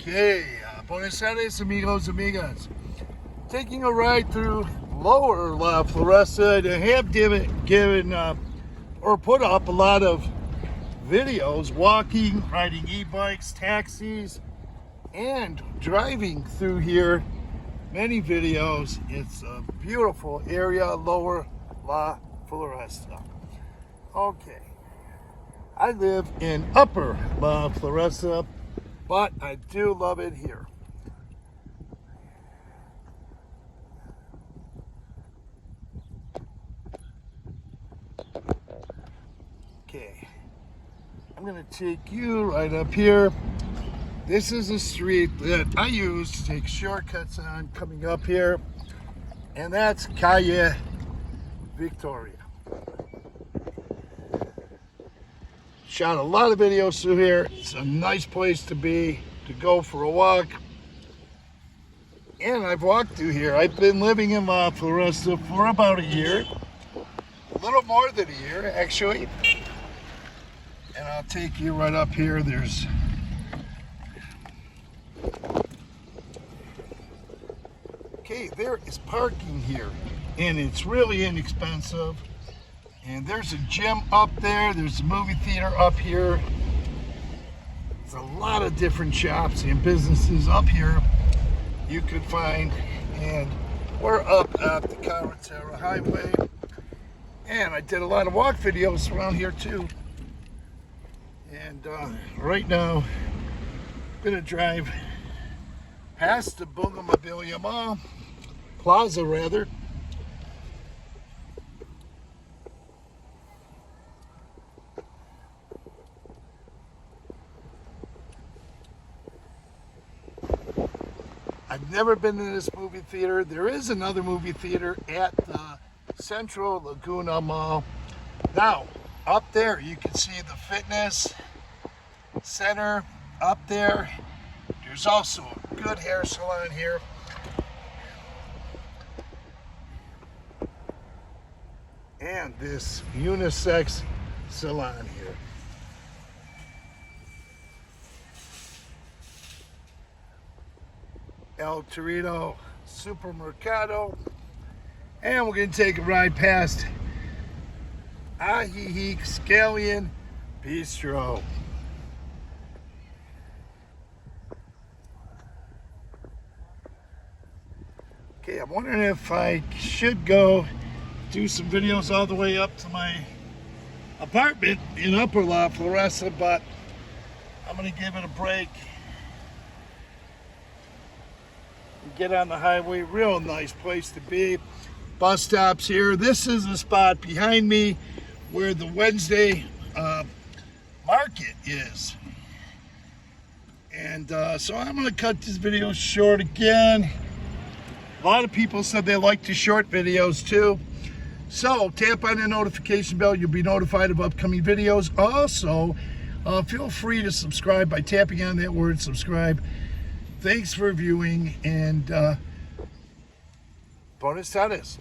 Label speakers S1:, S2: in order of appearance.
S1: Okay, buenas tardes, amigos, amigas. Taking a ride through Lower La Floresta. I have given or put up a lot of videos walking, riding e-bikes, taxis, and driving through here. Many videos. It's a beautiful area, Lower La Floresta. Okay, I live in Upper La Floresta, but I do love it here. Okay, I'm gonna take you right up here. This is a street that I use to take shortcuts on coming up here, and that's Calle Victoria. Shot a lot of videos through here. It's a nice place to go for a walk. And I've walked through here. I've been living in La Floresta for about a year. A little more than a year, actually. And I'll take you right up here. Okay, there is parking here. And it's really inexpensive. And there's a gym up there. There's a movie theater up here. There's a lot of different shops and businesses up here you could find. And we're up at the Carretera Highway. And I did a lot of walk videos around here too. And right now, I'm gonna drive past the Bougainvillea Mall, Plaza rather. I've never been to this movie theater. There is another movie theater at the Central Laguna Mall. Now, up there you can see the fitness center up there. There's also a good hair salon here. And this unisex salon here. El Torito Supermercado, and we're going to take a ride past Ajjic Scallion Bistro. Okay, I'm wondering if I should go do some videos all the way up to my apartment in Upper La Floresta, but I'm going to give it a break. Get on the highway. Real nice place to be. Bus stops here. This is the spot behind me where the Wednesday market is. And so I'm going to cut this video short again. A lot of people said they like the short videos too. So tap on the notification bell. You'll be notified of upcoming videos. Also, feel free to subscribe by tapping on that word subscribe. Thanks for viewing, and buenas tardes.